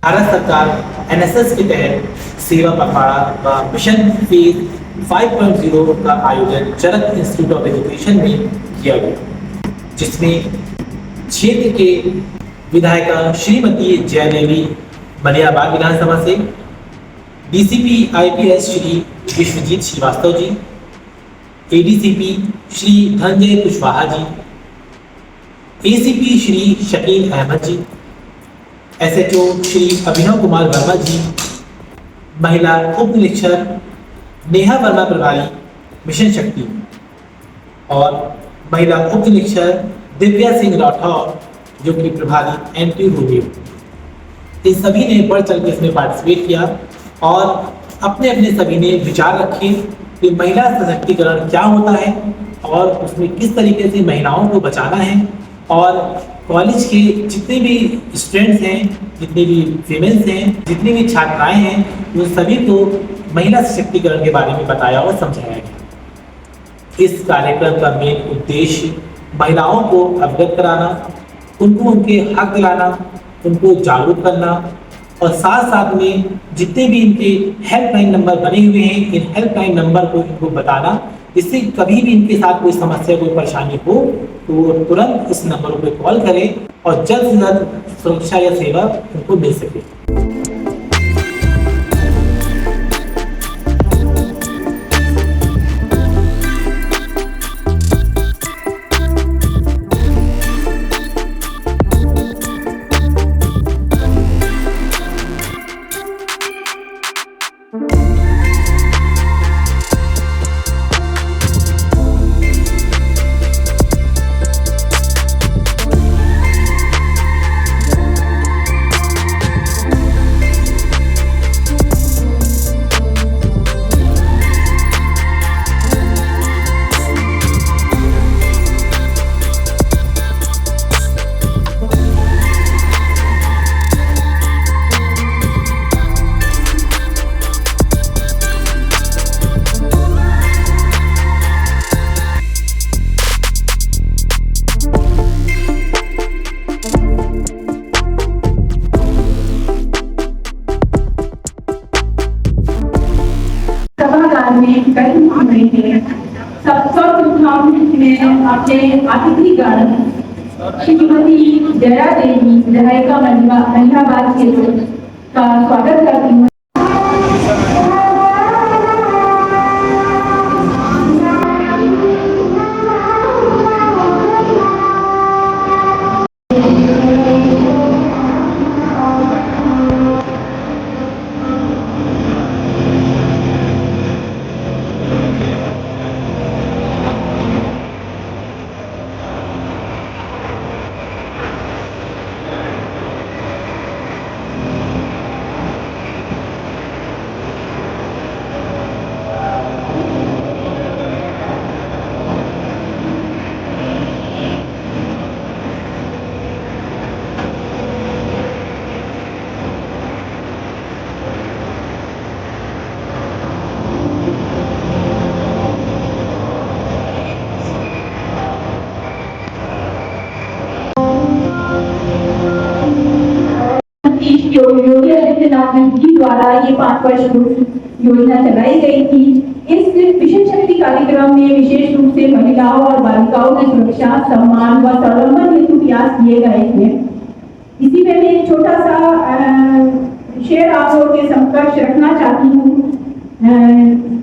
भारत सरकार एनएसएस के तहत सेवा पखवाड़ा व मिशन फेज 5.0 का आयोजन चरक इंस्टीट्यूट ऑफ एजुकेशन में किया गया, जिसमें क्षेत्र के विधायिका श्रीमती जयदेवी मलियाबाग विधानसभा से, DCP IPS Shri Vishwajeet Srivastava ji, ADCP Shri Dhananjay Kushwaha ji, ACP Shri Shakeel Ahmad जी, एसएचओ श्री अभिनव कुमार वर्मा जी, महिला उप निरीक्षक नेहा वर्मा प्रभारी मिशन शक्ति और महिला उप निरीक्षक दिव्या सिंह राठौर जो कि प्रभारी एंटी रोमियो, इन सभी ने बढ़ चढ़ के इसमें पार्टिसिपेट किया और अपने अपने सभी ने विचार रखे कि महिला सशक्तिकरण क्या होता है और उसमें किस तरीके से महिलाओं को बचाना है। और कॉलेज के जितने भी स्टूडेंट्स हैं, जितने भी फीमेल्स हैं, जितनी भी छात्राएं हैं, उन सभी को महिला सशक्तिकरण के बारे में बताया और समझाया गया। इस कार्यक्रम का मेन उद्देश्य महिलाओं को अवगत कराना, उनको उनके हक दिलाना, उनको जागरूक करना और साथ साथ में जितने भी इनके हेल्पलाइन नंबर बने हुए हैं, इन हेल्पलाइन नंबर को इनको बताना, जिससे कभी भी इनके साथ कोई समस्या, कोई परेशानी हो तो वो तुरंत इस नंबर पर कॉल करें और जल्द से जल्द सुरक्षा या सेवा उनको मिल सके। अपने अतिथिगण श्रीमती जया देवी विधायिका मलियाबाग का स्वागत करती हूँ। योगी आदित्यनाथ जी द्वारा ये 5 वर्ष योजना चलाई गई थी। इस मिशन शक्ति कार्यक्रम में विशेष रूप से महिलाओं और बालिकाओं की सुरक्षा, सम्मान व स्वावलंबन हेतु प्रयास किए गए थे। इसी में मैं एक छोटा सा शेर आप लोगों के समकक्ष रखना चाहती हूँ।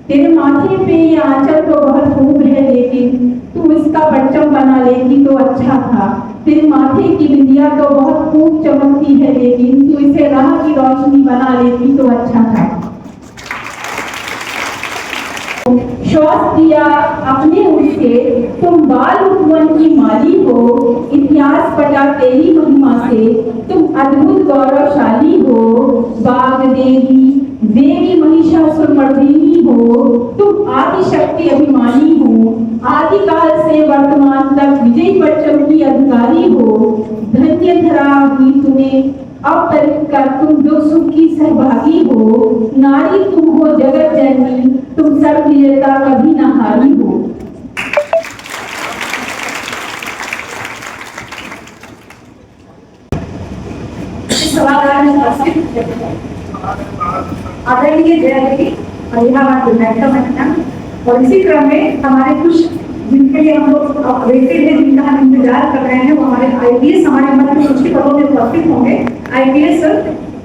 तेरे माथे पे ये आंचल तो बहुत खूब है, लेकिन तू इसका परचम बना लेती तो अच्छा था। तेरे माथे की बिंदिया तो बहुत खूब चमकती है, लेकिन तू इसे राह की रोशनी बना लेती तो अच्छा था। श्वास दिया अपने उसे, तुम बाल उपवन की माली हो, इतिहास पटा तेरी महिमा से, तुम अद्भुत गौरवशाली हो। बाग देवी देवी महिषासुरमर्दिनी हो, तुम आदि शक्ति अभिमानी हो। आदिकाल से वर्तमान तक विजय परचम की अधिकारी हो। धन्य धरा हुई तुम्हें अब तक का, तुम दुख सुख की सहभागी हो। नारी तुम हो जगत जननी, तुम सर्व विजेता कभी न हारी हो। सवाल उपस्थित आदरणीय जयादेवी इलाहाबाद विधायिका मैडम, और इसी क्रम में हमारे कुछ जिनके लिए हम लोग वेटेड है, जिनका हम इंतजार कर रहे हैं, वो हमारे आईपीएस हमारे मध्य में कुछ पदों में उपस्थित होंगे। आईपीएस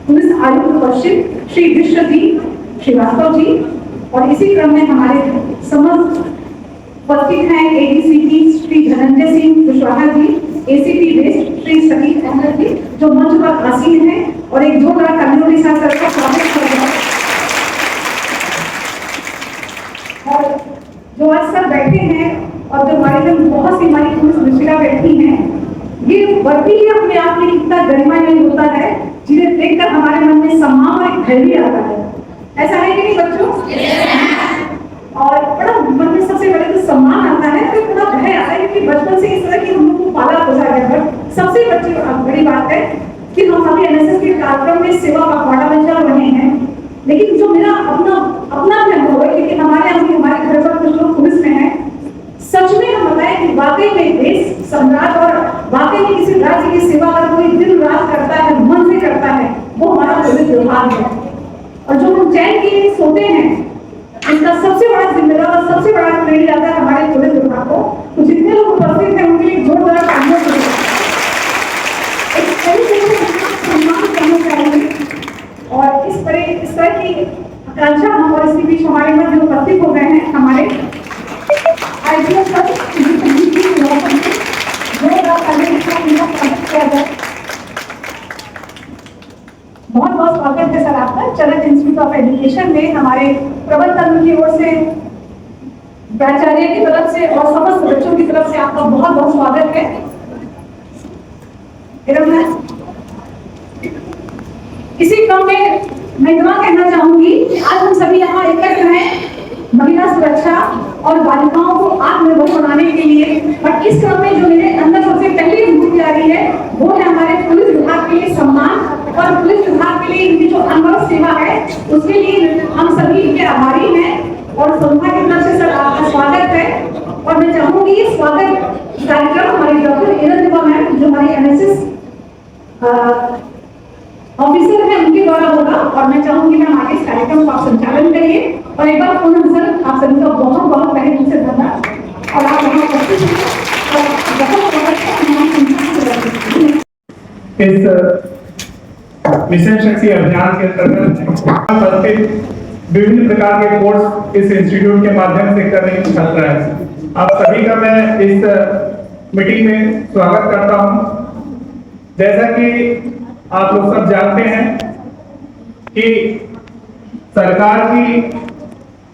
पुलिस आयुक्त पश्चिम श्री विश्वजीत श्रीवास्तव जी, और इसी क्रम में हमारे समस्त उपस्थित हैं ADCP Shri Dhananjay Singh Kushwaha ji, ACP waste Shri Sakib Ahmad जी, जो मंच पर आसीन हैं, और एक जोरदार तालियों के साथ सबका स्वागत कर रहे हैं। और जो आज सब बैठे हैं और जो हमारे में बहुत सी हमारी पुलिस मिश्रा बैठी हैं, ये वर्दी ही अपने आप में कितना गरिमामय होता है, जिन्हें देखकर हमारे मन में सम्मान और एक भय भी आता है। ऐसा है कि नहीं बच्चों? और बड़ा मन में सबसे बड़े तो सम्मान आता है, फिर थोड़ा भय आता है, क्योंकि बचपन से इस तरह की हम लोग को पाला पोसा गया है। सबसे बड़ी बात है कि हम अभी एनएसएस के कार्यक्रम में सेवा पखवाड़ा में चल रहे हैं, लेकिन जो मेरा अपना भी अनुभव है, क्योंकि हमारे यहाँ भी हमारे घर पर कुछ लोग पुलिस में हैं, सच में हम बताएं कि वाकई में देश सम्राट और वाकई में किसी राज्य की सेवा अगर कोई दिन रात करता है, मन से करता है, वो हमारा पुलिस विभाग है। और जो हम चैन के सोते हैं, इसका सबसे बड़ा जिम्मेदार और सबसे बड़ा क्रेडिट आता है हमारे पुलिस विभाग को। तो जितने लोग उपस्थित हैं उनके लिए जोरदार तालियां बजाएं। एक सही तरीके से सम्मान करना चाहिए, और इस तरह की आकांक्षा हम और इसके बीच हमारे मध्य उपस्थित हो गए हैं हमारे आईपीएस पर बहुत बहुत स्वागत है सर आपका। चरक इंस्टीट्यूट ऑफ एजुकेशन में हमारे प्रबंधन की ओर से, प्राचार्य की तरफ से और समस्त बच्चों की तरफ से आपका बहुत बहुत स्वागत है। इसी क्रम में मैं इतना कहना चाहूंगी कि आज हम सभी यहाँ एकत्र हैं महिला सुरक्षा और बालिकाओं को आत्मनिर्भर बनाने के लिए, और इस क्रम में जो मेरे अंदर सबसे पहली अनुभूति आ रही है वो है हमारे पुलिस विभाग के लिए सम्मान, और पुलिस विभाग के लिए इनकी जो अनवरत सेवा है उसके लिए हम सभी इनके आभारी हैं। और संस्था की तरफ से सर आपका स्वागत है, और मैं चाहूंगी ये स्वागत कार्यक्रम हमारे डॉक्टर एरन देवा मैम, जो हमारी एनएसएस ऑफिसर है, उनके द्वारा होगा। और मैं चाहूंगी मैम आगे इस कार्यक्रम को आप संचालन करिए, और एक बार पुनः सर आप सभी का बहुत बहुत पहले दिन से धन्यवाद। और आप यहाँ उपस्थित इस मिशन शक्ति अभियान के अंतर्गत विभिन्न प्रकार के कोर्स इस इंस्टीट्यूट के माध्यम से करने की छात्रा है। आप सभी का मैं इस मीटिंग में स्वागत करता हूं। जैसा कि आप लोग सब जानते हैं कि सरकार की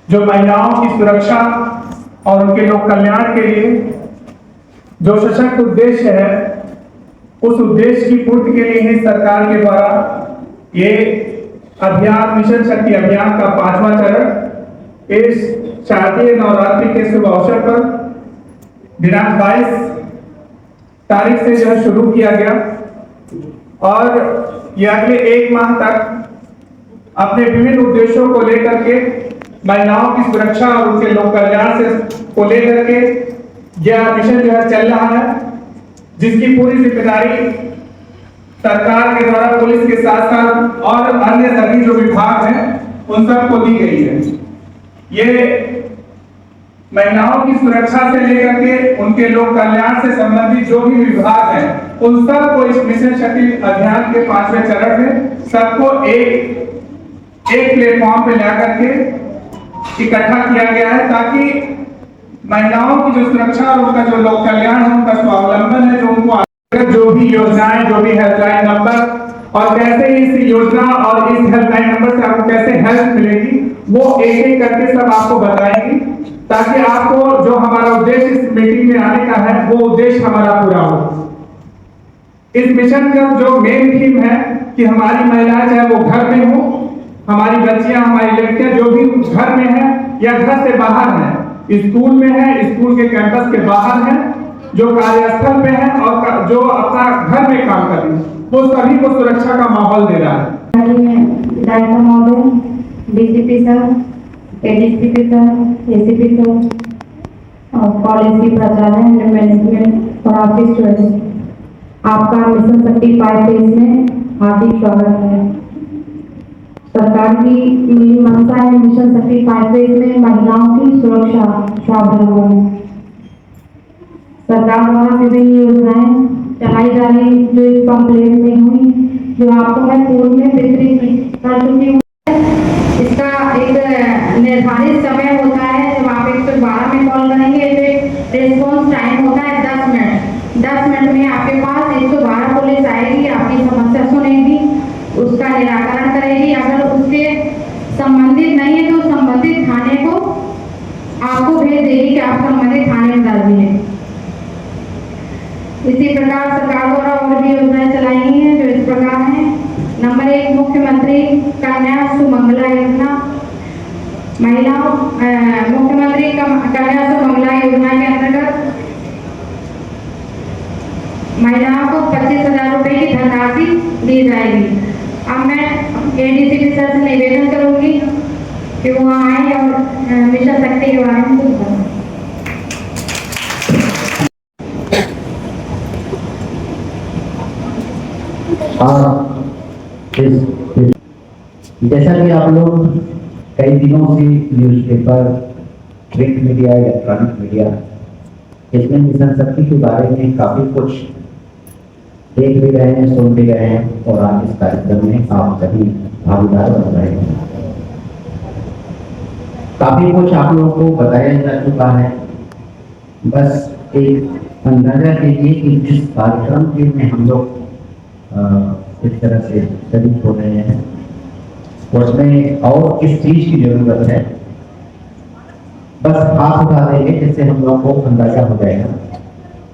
जो महिलाओं की सुरक्षा और उनके लोक कल्याण के लिए जो सशक्त उद्देश्य है, उस उद्देश्य की पूर्ति के लिए ही सरकार के द्वारा ये अभियान मिशन शक्ति अभियान का 5वां चरण इस शारदीय नवरात्रि के शुभ अवसर पर दिनांक 22 तारीख से जो शुरू किया गया, और ये अगले 1 माह तक अपने विभिन्न उद्देश्यों को लेकर के महिलाओं की सुरक्षा और उनके लोक कल्याण से को लेकर के यह मिशन जो है चल रहा है, जिसकी पूरी जिम्मेदारी सरकार के द्वारा पुलिस के साथ साथ और अन्य सभी जो विभाग हैं उन सबको दी गई है। ये महिलाओं की सुरक्षा से लेकर के उनके लोक कल्याण से संबंधित जो भी विभाग हैं उन सबको इस मिशन शक्ति अभियान के 5वें चरण में सबको एक प्लेटफॉर्म पे लाकर के इकट्ठा किया गया है, ताकि महिलाओं की जो सुरक्षा और उनका जो लोक कल्याण है, उनका स्वावलंबन है, जो उनको जो भी योजनाएं, जो भी हेल्पलाइन नंबर, और कैसे इस योजना और इस हेल्पलाइन नंबर से आपको कैसे हेल्प मिलेगी, वो एक एक करके सब आपको बताएंगी, ताकि आपको जो हमारा उद्देश्य इस मीटिंग में आने का है वो उद्देश्य हमारा पूरा हो। इस मिशन का जो मेन थीम है कि हमारी महिलाएं चाहे वो घर में हो, हमारी बच्चियां, हमारी लड़कियां जो भी घर में है या घर से बाहर है, स्कूल में है, स्कूल के कैंपस के बाहर है, जो कार्यस्थल पे है और जो अपना घर में काम कर रही है, वो सभी को सुरक्षा का माहौल दे रहा है। DGP sir, ADCP sir, ACP sir, और कॉलेज की प्राचार्य, मैनेजमेंट और आपके स्टूडेंट्स, आपका मिशन शक्ति 5 फेज में हार्दिक स्वागत है। सरकार की मेरी मंशा है मिशन शक्ति 5 फेज में महिलाओं की सुरक्षा स्वावलंबन। सरकार द्वारा विभिन्न योजनाएं चलाई जा रही जो इस पंपलेट में हुई, जो आपको मैं पूर्व में वितरित कर चुकी हूँ। इसका एक निर्धारित समय होता है, जब आप 112 में कॉल करेंगे तो एक रिस्पॉन्स टाइम होता है 10 मिनट। 10 मिनट में आपके पास 112 पुलिस आएगी, आपकी समस्या सुनेगी, उसका निराकरण करेगी। अगर उसके संबंधित नहीं है तो संबंधित थाने को आपको भेज देगी कि आप संबंधित थाने में डाल दिए। इसी प्रकार सरकार द्वारा और भी योजनाएं चलाई गई हैं जो इस प्रकार हैं। नंबर 1, मुख्यमंत्री कन्या सुमंगला योजना। महिलाओं मुख्यमंत्री कन्या सुमंगला योजना के अंतर्गत महिलाओं को 25,000 रुपए की धनराशि दी जाएगी। अब मैं एडीसीपी सर से निवेदन करूंगी कि वो आए और मिशन शक्ति के बारे में कुछ बताएं। जैसा कि आप लोग कई दिनों से newspaper, print media, electronic media, इसमें मिशन शक्ति के बारे में काफी कुछ देख भी रहे हैं, सुन भी रहे हैं और आज इस कार्यक्रम में आप सभी भागीदार बन रहे हैं। काफी कुछ आप लोगों को बताया जा चुका है। बस एक अंदाजा कीजिए कि जिस कार्यक्रम के में हम लोग इस तरह से शरीक हो रहे हैं उसमें और किस चीज की जरूरत है। बस हाथ उठा देंगे जिससे हम लोग को अंदाजा हो जाएगा।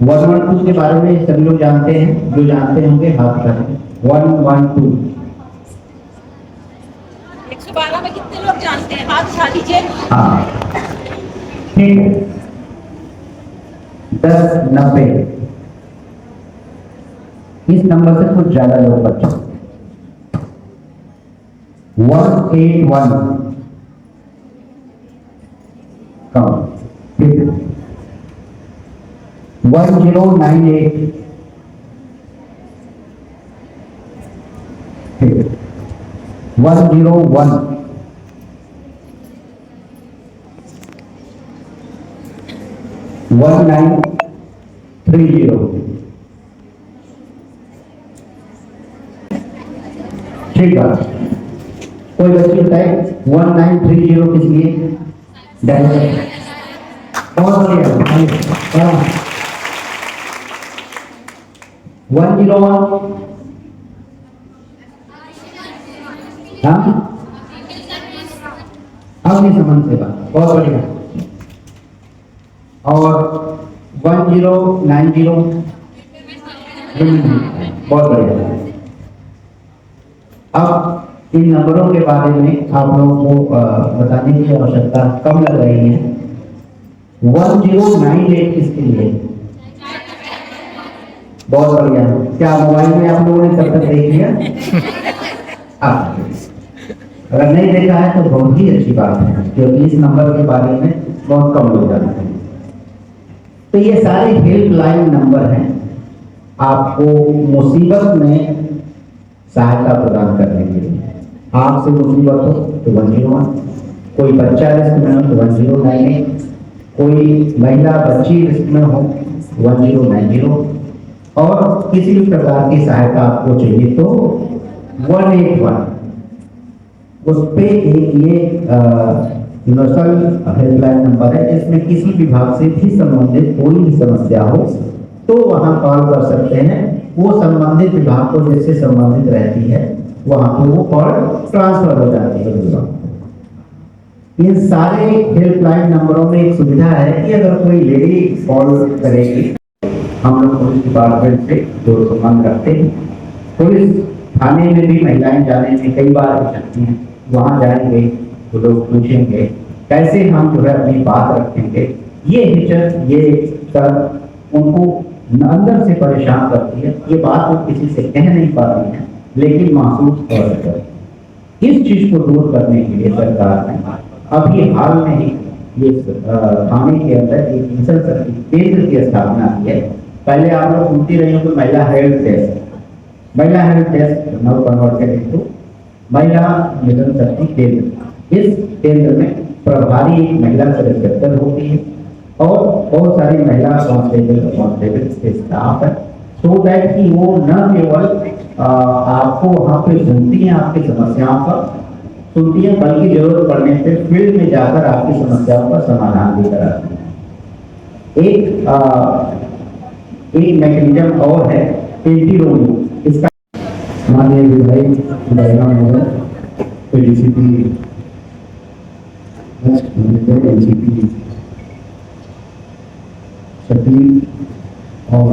112 के बारे में सभी लोग जानते हैं, जो जानते होंगे हाथ उठा देंगे। 112 112 में कितने लोग जानते हैं? हाथ उठा लीजिए। हाँ ठीक है। 1090 इस नंबर से कुछ ज्यादा लोग बच्चे। 181 कम। ठीक है। 1098 ठीक है। 101 1930 ठीक है। कोई बच्ची बताए 1930 किस लिए? बहुत बढ़िया। 101 अग्निशमन सेवा, बहुत बढ़िया। और 1090 बहुत बढ़िया। अब इन नंबरों के बारे में आप लोगों को बताने की आवश्यकता कम लग रही है। 1098 किसके लिए? बहुत बढ़िया। क्या मोबाइल में आप लोगों ने तब तक देख लिया? अगर नहीं देखा है तो बहुत ही अच्छी बात है, क्योंकि इस नंबर के बारे में बहुत कम लोग जानते हैं। तो ये सारे हेल्पलाइन नंबर हैं आपको मुसीबत में सहायता प्रदान करने के लिए। आपसे मुसीबत हो तो 101, कोई बच्चा रिस्क में हो तो 1098, कोई महिला बच्ची रिस्क में हो 1090, और किसी भी प्रकार की सहायता आपको चाहिए तो 181। उस पे एक ये यूनिवर्सल हेल्पलाइन नंबर है, जिसमें किसी विभाग से भी संबंधित कोई भी समस्या हो तो वहां कॉल कर सकते हैं। वो संबंधित विभाग को जिससे संबंधित रहती है वहां पे वो कॉल ट्रांसफर हो जाती है विभाग। इन सारे हेल्पलाइन नंबरों में एक सुविधा है कि अगर कोई लेडी कॉल करेगी, हम लोग पुलिस डिपार्टमेंट से जो संबंध रखते हैं, पुलिस थाने में भी महिलाएं जाने में कई बार हिचकती हैं। वहां जाएंगे तो लोग पूछेंगे कैसे हम जो है अपनी बात रखेंगे। ये हिचक, ये सब उनको अंदर से परेशान करती है। ये बात वो किसी से कह नहीं पाती है, लेकिन महसूस हो रहा है। इस चीज को दूर करने के लिए सरकार ने अभी हाल में ही ये थाने के अंदर एक मिशन शक्ति केंद्र की स्थापना की है। पहले आप लोग सुनती रही होंगे महिला हेल्थ डेस्क, महिला health desk now converted into महिला मिशन शक्ति केंद्र। इस केंद्र में प्रभारी एक महिला सब इंस्पेक्टर होती है और बहुत सारी महिला कांस्टेबल के स्टाफ है, सो दैट कि वो न केवल आपको वहाँ पे सुनती हैं, आपकी समस्याओं का सुनती हैं, बल्कि जरूरत पड़ने पे फील्ड में जाकर आपकी समस्याओं का समाधान भी कराती है। एक मैकेनिज्म और है एंटी रोमिंग। इसका माननीय विधायक एडीसीपी एनसीपी शकील और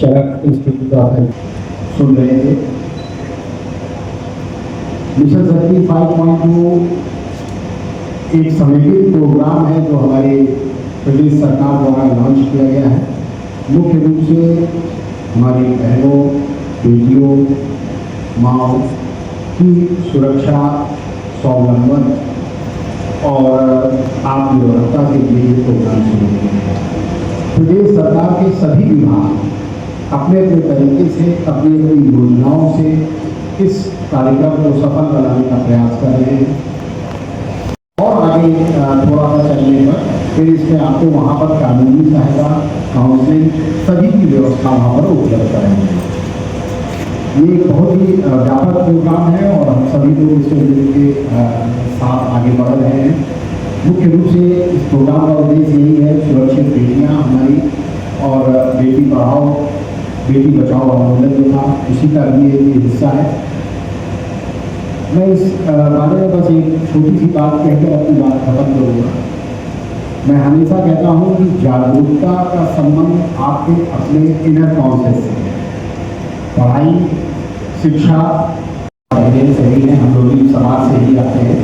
चरक इंस्टीट्यूट ऑफ सुन रहे थे। मिशन शक्ति 5.2 एक समेकित प्रोग्राम है जो हमारे प्रदेश सरकार द्वारा लॉन्च किया गया है। मुख्य रूप से हमारी बहनों, बेटियों, माँओं की सुरक्षा, स्वावलंबन और आत्मनिर्भरता के लिए प्रोग्राम शुरू किया है। प्रदेश सरकार के सभी विभाग अपने अपने तरीके से अपनी अपनी योजनाओं से इस कार्यक्रम को सफल बनाने का प्रयास कर रहे हैं और आगे थोड़ा सा चलने पर फिर इसमें आपको वहाँ पर कानूनी सहायता, काउंसलिंग सभी की व्यवस्था वहाँ पर उपलब्ध कराएंगे। ये एक बहुत ही व्यापक प्रोग्राम है और हम सभी लोग इससे मिलकर साथ आगे बढ़ रहे हैं। मुख्य रूप से इस प्रोग्राम का उद्देश्य यही है सुरक्षित बेटियाँ हमारी और बेटी पढ़ाओ बेटी बचाओ आंदोलन जो था उसी का भी एक हिस्सा है। मैं इस बारे में बस एक छोटी सी बात कहकर अपनी बात खत्म करूँगा। मैं हमेशा कहता हूँ कि जागरूकता का संबंध आपके अपने इनर कॉन्शियस से है। पढ़ाई, शिक्षा सही है, हम लोग भी समाज से ही आते हैं।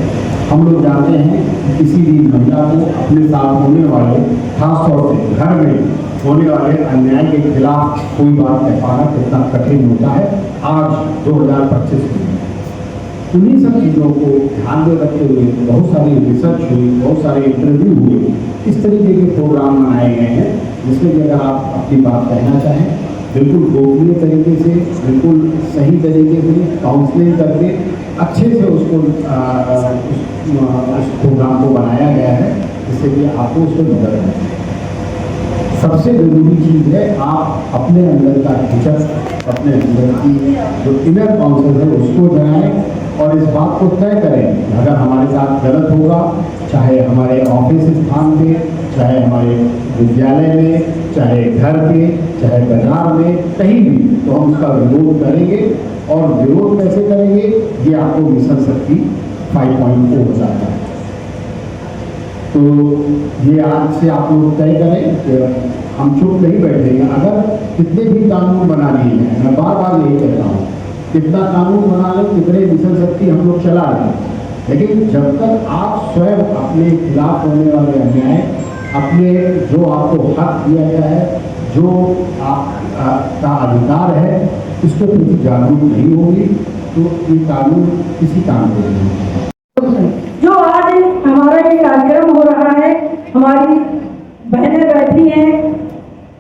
हम लोग जानते हैं कि किसी भी महिला को अपने साथ होने वाले, खासतौर से घर में होने वाले अन्याय के खिलाफ कोई बात कह पाना कितना कठिन होता है आज 2025 में। उन्हीं सब चीज़ों को ध्यान में रखते हुए बहुत सारी रिसर्च हुई, बहुत सारे इंटरव्यू हुए, इस तरीके के प्रोग्राम बनाए गए हैं जिसमें कि अगर आप अपनी बात कहना चाहें बिल्कुल गोपनीय तरीके से, बिल्कुल सही तरीके से काउंसलिंग करके अच्छे से उसको उस प्रोग्राम को बनाया गया है जिससे कि आपको उसको मदद मिले। सबसे ज़रूरी चीज़ है आप अपने अंदर का हिचक, अपने अंदर की जो इनर काउंसिल है उसको जगाएं और इस बात को तय करें अगर हमारे साथ गलत होगा, चाहे हमारे ऑफिस स्थान पे, चाहे हमारे विद्यालय में, चाहे घर पे, चाहे बाजार में, कहीं भी, तो हम उसका विरोध करेंगे। और विरोध कैसे करेंगे ये आपको मिशन शक्ति 5.0 बताता है। तो ये आज से आप लोग तय करें कि हम चुप नहीं बैठेंगे। अगर कितने भी कानून बना लिए हैं, मैं बार बार यही कहता हूँ, कितना कानून बना लें, कितने मिशन शक्ति हम लोग चला लें, लेकिन जब तक आप स्वयं अपने खिलाफ होने वाले अन्याय, अपने जो आपको हक दिया गया है, जो आपका अधिकार है, इसके प्रति जागरूक नहीं होगी तो ये कानून किसी काम के नहीं। जो आज हमारा ये कार्यक्रम हो रहा है, हमारी बहनें बैठी हैं,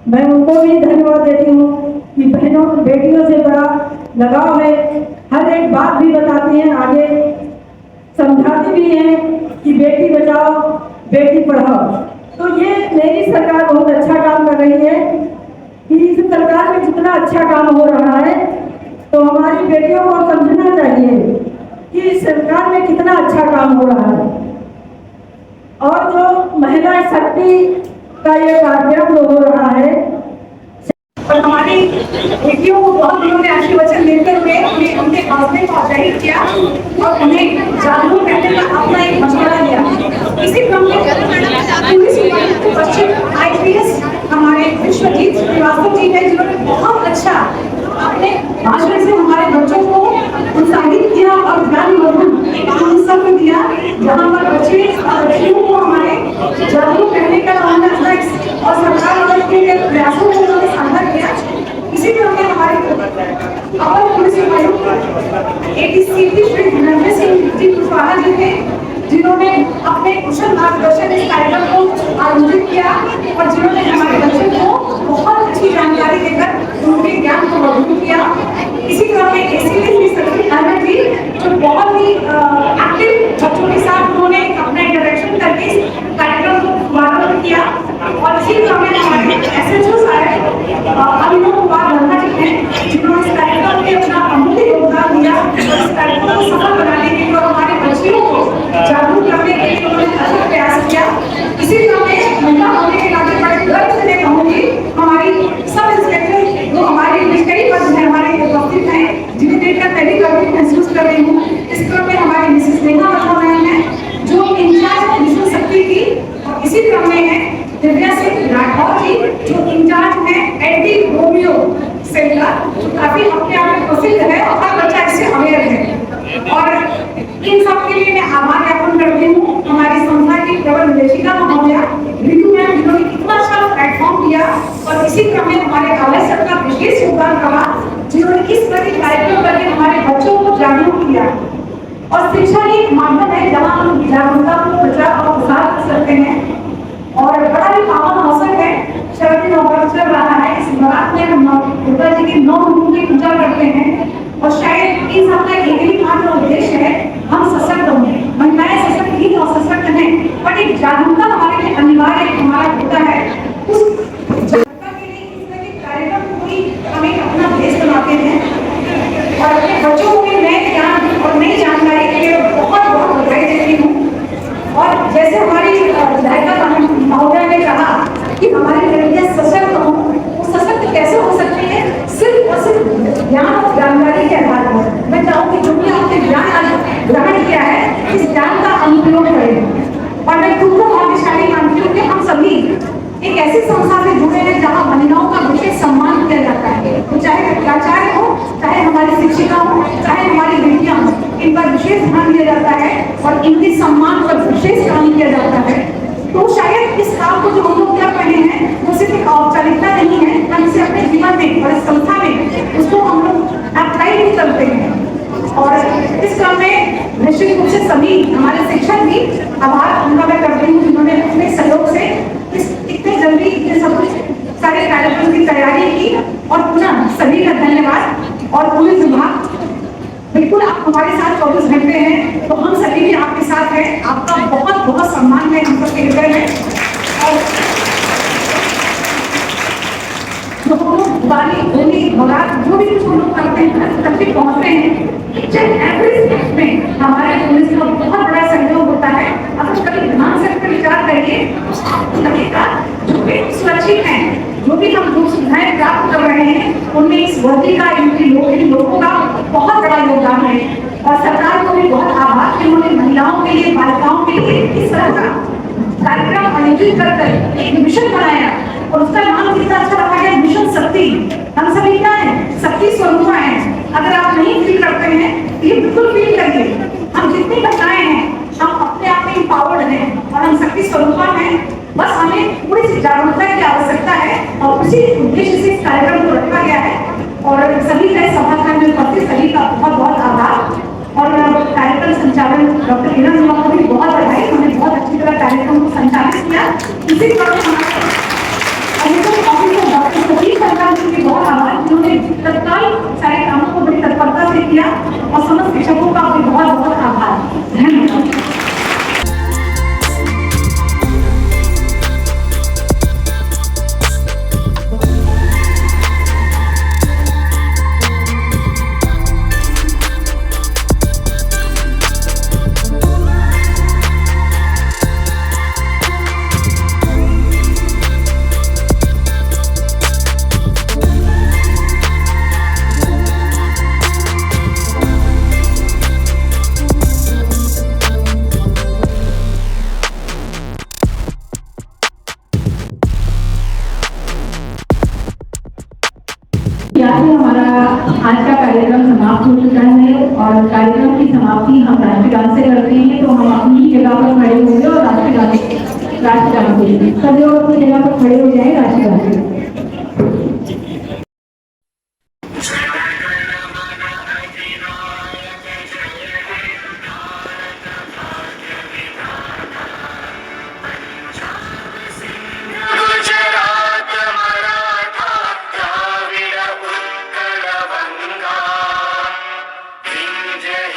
मैं उनको भी धन्यवाद देती हूँ कि बहनों बेटियों से बड़ा लगाव है, हर एक बात भी बताती हैं, आगे समझाती भी हैं कि बेटी बचाओ बेटी पढ़ाओ। तो ये मेरी सरकार बहुत अच्छा काम कर रही है कि इस सरकार में जितना अच्छा काम हो रहा है तो हमारी बेटियों को समझना चाहिए कि इस सरकार में कितना अच्छा काम हो रहा है। और जो महिला शक्ति का ये कार्यक्रम जो हो रहा है और हमारी बेटियों को बहुत दिनों में आशीर्वचन देते हुए उन्हें उनके हौसले को जाहिर किया और उन्हें जागरूक करने का अपना एक मशवरा दिया। इसी क्रम में पुलिस पश्चिम IPS हमारे विश्वजीत श्रीवास्तव जी है जिन्होंने बहुत अच्छा अपने भाषण से हमारे बच्चों को उत्साहित किया और ज्ञान सत्र दिया जहाँ पर बच्चे और बच्चियों को हमारे जागरूक करने का और सरकार के प्रयासों को उन्होंने साझा किया। इसी क्रम में हमारे अपर पुलिस आयुक्त ADCP श्री धनंजय सिंह जी कुशवाहा जी थे जिन्होंने अपने कुशल मार्गदर्शन इस कार्यक्रम को आयोजित किया और जिन्होंने हमारे बच्चों को बहुत अच्छी जानकारी देकर उनके ज्ञान को मजबूत किया। इसी क्रम में ACP श्री सचिन अहमद जी जी जो बहुत ही एक्टिव बच्चों के साथ उन्होंने अपना इंटरेक्शन करके कार्यक्रम को स्वागत किया। और इसी क्रम में हमारे एसएचओ साहब अभिनव कुमार वर्मा जी हैं जिन्होंने इस कार्यक्रम में अपना अमूल्य योगदान दिया और इस कार्यक्रम को सफल बनाने के लिए और हमारे बच्चियों को जागरूक करने के लिए उन्होंने अच्छा प्रयास किया। इसी क्रम में महिला होने के नाते बड़े गर्व से मैं कहूँगी हमारी सब इंस्पेक्टर जो हमारे कई पद हैं हमारे उपस्थित हैं जिन्हें देखकर मैं भी गर्व महसूस कर रही हूँ। इस क्रम में हमारी मिसेस नेहा वर्मा मैम है जो इंचार्ज मिशन शक्ति की, और इसी क्रम में है दिव्या सिंह राठौर जी जो इंचार्ज है एंटी रोमियो सेल का, जो काफी अपने आप में प्रसिद्ध है और हर बच्चा इससे अवेयर है। और इन सब के लिए मैं आभार ज्ञापन करती हूँ हमारी संस्था की प्रबंध निर्देशिका महोदया रितु मैम जिन्होंने इतना अच्छा प्लेटफॉर्म दिया, और इसी क्रम में हमारे आवास सर का विशेष योगदान रहा जिन्होंने इस तरह कार्यक्रम करके हमारे बच्चों को जागरूक किया। और शिक्षा एक माध्यम है जहाँ हम जागरूकता को प्रचार और प्रसार कर सकते हैं, और बड़ा ही पावन अवसर है। शरद नवरात्र चल रहा है, इस नवरात्र में हम दुर्गा जी के 9 रूपों की पूजा करते हैं, और शायद इस सबका एक ही मात्र उद्देश्य है हम सशक्त हों, महिलाएं सशक्त ही और सशक्त हैं, बट एक जागरूकता हमारे लिए अनिवार्य हमारा होता है। उस जागरूकता के लिए इस तरह के कार्यक्रम को ही हम एक अपना देश बनाते हैं, और अपने बच्चों को भी नए ज्ञान और नई जानकारी के लिए बहुत बहुत बधाई देती हूँ। और जैसे हमारी विधायिका महोदया ने कहा कि हमारी लड़कियां सशक्त हों, वो सशक्त कैसे हो सकती है? सिर्फ और सिर्फ ज्ञान और जानकारी के आधार पर। मैं चाहूँगी जो भी आपने ज्ञान आज ग्रहण किया है इस ज्ञान का अनुप्रयोग करें। और मैं खुद को भाग्यशाली मानती हूँ कि हम सभी एक ऐसी संस्था से जुड़े हैं जहाँ महिलाओं का विशेष सम्मान किया जाता है, तो चाहे प्राचार्य हो, चाहे हमारी शिक्षिका हो, चाहे हमारी बेटियां हो, इन पर विशेष ध्यान दिया जाता है और इनके सम्मान पर विशेष काम किया जाता है। तो शायद इस काम को जो हम लोग कर रहे हैं वो सिर्फ एक औपचारिकता नहीं है, हम इसे अपने जीवन में और इस संस्था में उसको हम लोग अप्लाई भी करते हैं। और इस क्रम में निश्चित रूप से सभी हमारे शिक्षक भी आभार उनका मैं करती हूँ जिन्होंने अपने सहयोग से इतने जल्दी इतने सब कुछ सारे कार्यक्रम की तैयारी की। और पुनः सभी का धन्यवाद। और पुलिस विभाग बिल्कुल आप हमारे साथ 24 घंटे हैं, तो हम सभी भी आपके साथ हैं, आपका बहुत बहुत सम्मान है हम सबके हृदय में। और जो हम लोग दिवाली होली नवरात्र जो भी कुछ हम लोग करते हैं तक भी पहुँचते हैं, ईच एंड एवरी स्टेप में हमारे पुलिस का बहुत बड़ा सहयोग होता है। अगर कभी ध्यान से विचार करिए लगेगा जो भी सुरक्षित हैं, जो भी हम जो सुविधाएं प्राप्त कर रहे हैं उनमें इस वर्दी का इन लोगों का बहुत बड़ा योगदान है। और सरकार को भी बहुत आभार कि उन्होंने महिलाओं के लिए बालिकाओं के लिए इस तरह का कार्यक्रम आयोजित कर एक मिशन बनाया, और उसका नाम कितना अच्छा रखा गया, मिशन शक्ति। हम सभी क्या है, शक्ति स्वरूप हैं। अगर आप नहीं फील करते हैं तो ये बिल्कुल फील करिए। हम जितनी महिलाएं हैं हम अपने आप में एम्पावर्ड हैं और हम शक्ति स्वरूप हैं। बस हमें थोड़ी सी जागरूकता की आवश्यकता है, और उसी उद्देश्य से इस कार्यक्रम को रखा गया है। और सभी का सभाखंड में उपस्थित सभी का बहुत बहुत आभार। और कार्यक्रम संचालन डॉक्टर हीना सिन्हा को भी बहुत बधाई, उन्होंने बहुत अच्छी तरह कार्यक्रम को संचालित किया। इसी क्रम में हमारे ऑफिसर डॉक्टर सतीश सरकार जी के बहुत आभार जिन्होंने तत्काल सारे कामों को बड़ी तत्परता से किया, और समस्त शिक्षकों का भी बहुत बहुत आभार। धन्यवाद। हमारा आज का कार्यक्रम समाप्त हो चुका है, और कार्यक्रम की समाप्ति हम राष्ट्रगान से करते हैं। तो हम अपनी जगह पर खड़े होंगे और राष्ट्रगान करेंगे। सब लोग अपनी जगह पर खड़े हो जाए राष्ट्रगान से। जय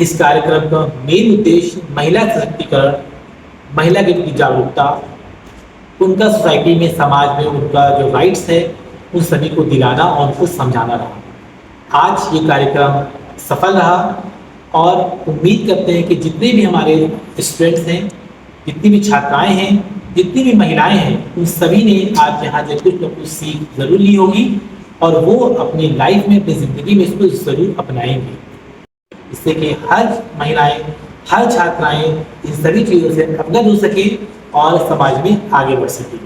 इस कार्यक्रम का मेन उद्देश्य महिला सशक्तिकरण, महिला के प्रति जागरूकता, उनका सोसाइटी में, समाज में उनका जो राइट्स है उन सभी को दिलाना और उनको समझाना रहा। आज ये कार्यक्रम सफल रहा और उम्मीद करते हैं कि जितने भी हमारे स्टूडेंट्स हैं, जितनी भी छात्राएं हैं, जितनी भी महिलाएं हैं, उन सभी ने आज यहाँ से कुछ न कुछ सीख जरूर ली होगी और वो अपनी लाइफ में, अपनी ज़िंदगी में इसको ज़रूर अपनाएंगे, इससे कि हर महिलाएं, हर छात्राएं इन सभी चीज़ों से अवगत हो सके और समाज में आगे बढ़ सके।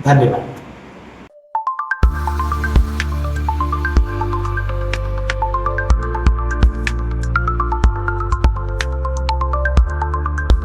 धन्यवाद।